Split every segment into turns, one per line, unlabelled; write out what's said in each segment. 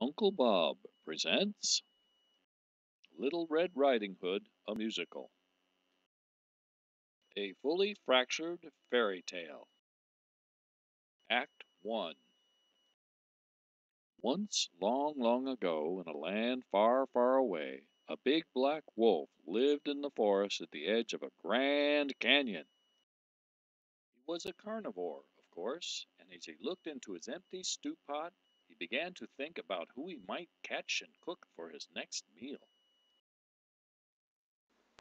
Uncle Bob presents Little Red Riding Hood, a musical. A fully fractured fairy tale. Act 1. Once, long, long ago, in a land far, far away, a big black wolf lived in the forest at the edge of a grand canyon. He was a carnivore, of course, and as he looked into his empty stew pot, he began to think about who he might catch and cook for his next meal.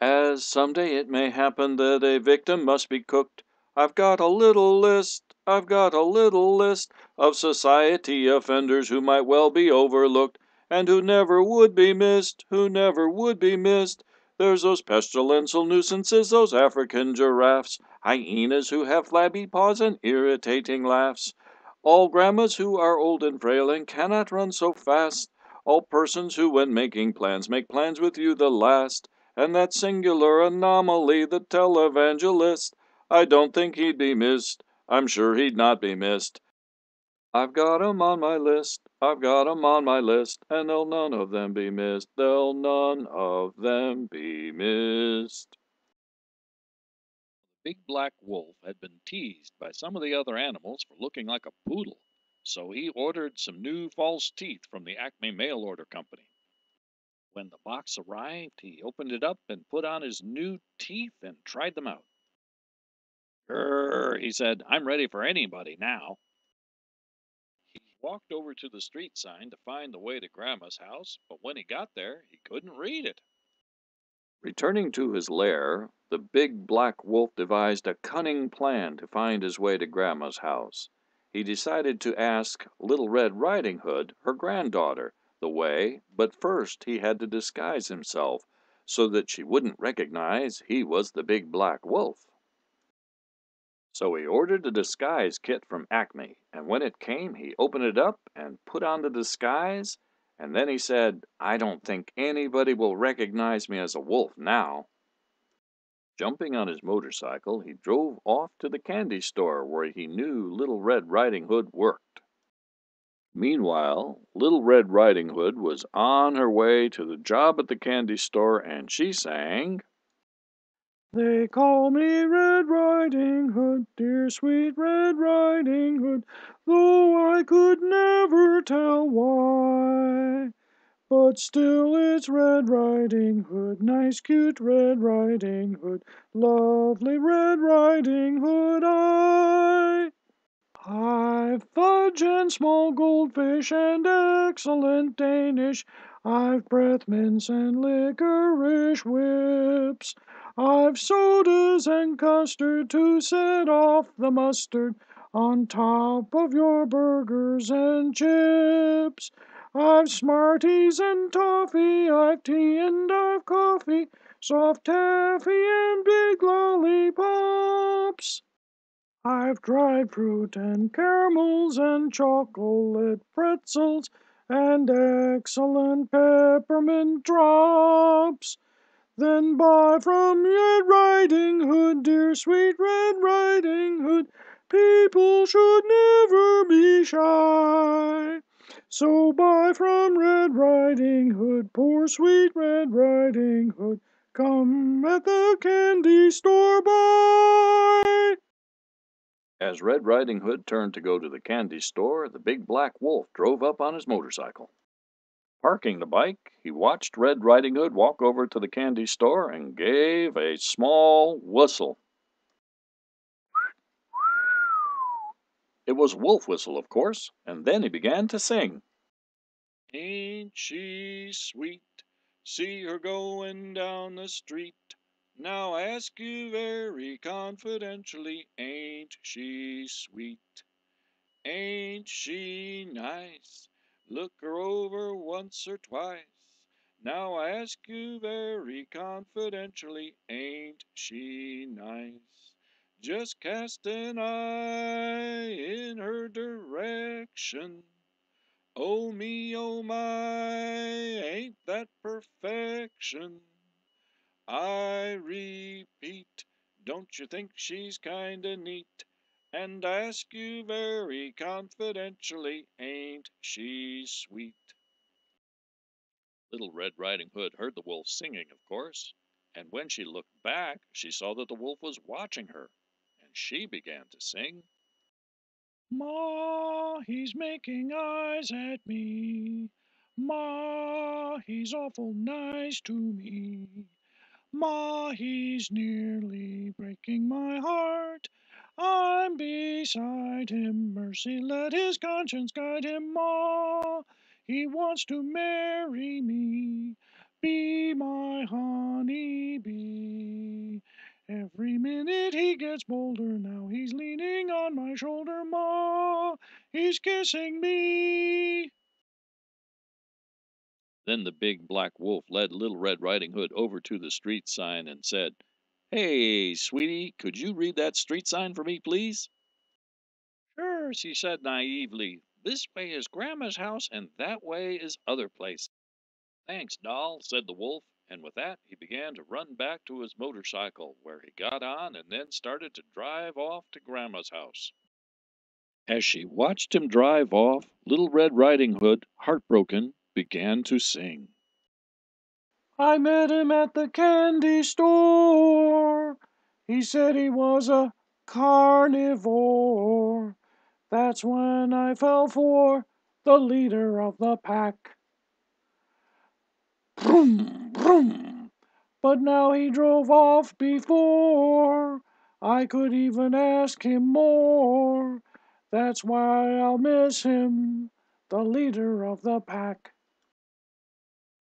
As someday it may happen that a victim must be cooked, I've got a little list of society offenders who might well be overlooked, and who never would be missed, who never would be missed. There's those pestilential nuisances, those African giraffes, hyenas who have flabby paws and irritating laughs, all grandmas who are old and frail and cannot run so fast, all persons who, when making plans, make plans with you the last, and that singular anomaly, the televangelist. I don't think he'd be missed. I'm sure he'd not be missed. I've got 'em on my list. I've got 'em on my list, and they'll none of them be missed. They'll none of them be missed. The big black wolf had been teased by some of the other animals for looking like a poodle, so he ordered some new false teeth from the Acme Mail Order Company. When the box arrived, he opened it up and put on his new teeth and tried them out. "Grrr," he said, "I'm ready for anybody now." He walked over to the street sign to find the way to Grandma's house, but when he got there, he couldn't read it. Returning to his lair, the big black wolf devised a cunning plan to find his way to Grandma's house. He decided to ask Little Red Riding Hood, her granddaughter, the way, but first he had to disguise himself so that she wouldn't recognize he was the big black wolf. So he ordered a disguise kit from Acme, and when it came, he opened it up and put on the disguise, and then he said, "I don't think anybody will recognize me as a wolf now." Jumping on his motorcycle, he drove off to the candy store where he knew Little Red Riding Hood worked. Meanwhile, Little Red Riding Hood was on her way to the job at the candy store, and she sang, "They call me Red Riding Hood, dear sweet Red Riding Hood, though I could never tell why. But still it's Red Riding Hood, nice cute Red Riding Hood, lovely Red Riding Hood I. I've fudge and small goldfish and excellent Danish. I've breath mince and licorice whips. I've sodas and custard to set off the mustard on top of your burgers and chips. I've Smarties and toffee, I've tea and I've coffee, soft taffy and big lollipops. I've dried fruit and caramels and chocolate pretzels and excellent peppermint drops. Then buy from Red Riding Hood, dear sweet Red Riding Hood. People should never be shy. So buy from Red Riding Hood, poor sweet Red Riding Hood. Come at the candy store, buy. As Red Riding Hood turned to go to the candy store, the big black wolf drove up on his motorcycle. Parking the bike, he watched Red Riding Hood walk over to the candy store and gave a small whistle. It was Wolf Whistle, of course, and then he began to sing. "Ain't she sweet? See her going down the street. Now I ask you very confidentially, ain't she sweet? Ain't she nice? Look her over once or twice. Now I ask you very confidentially, ain't she nice? Just cast an eye in her direction. Oh me, oh my, ain't that perfection? I repeat, don't you think she's kinda neat? And I ask you very confidentially, ain't she sweet? Little Red Riding Hood heard the wolf singing, of course, and when she looked back, she saw that the wolf was watching her, and she began to sing, Ma, he's making eyes at me. Ma, he's awful nice to me. Ma, he's nearly breaking my heart. I'm beside him, mercy, let his conscience guide him. Ma, he wants to marry me, be my honey bee. Every minute he gets bolder, now he's leaning on my shoulder. Ma, he's kissing me. Then the big black wolf led Little Red Riding Hood over to the street sign and said, Hey, sweetie, could you read that street sign for me, please? Sure, she said naively. This way is Grandma's house, and that way is other places. Thanks, doll, said the wolf, and with that he began to run back to his motorcycle, where he got on and then started to drive off to Grandma's house. As she watched him drive off, Little Red Riding Hood, heartbroken, began to sing. I met him at the candy store. He said he was a carnivore. That's when I fell for the leader of the pack. Vroom, vroom. But now he drove off before I could even ask him more. That's why I'll miss him, the leader of the pack.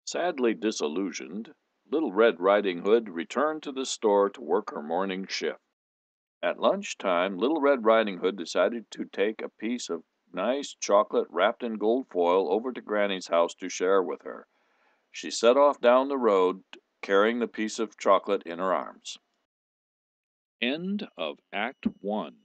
Sadly disillusioned, Little Red Riding Hood returned to the store to work her morning shift. At lunchtime, Little Red Riding Hood decided to take a piece of nice chocolate wrapped in gold foil over to Granny's house to share with her. She set off down the road, carrying the piece of chocolate in her arms. End of Act 1.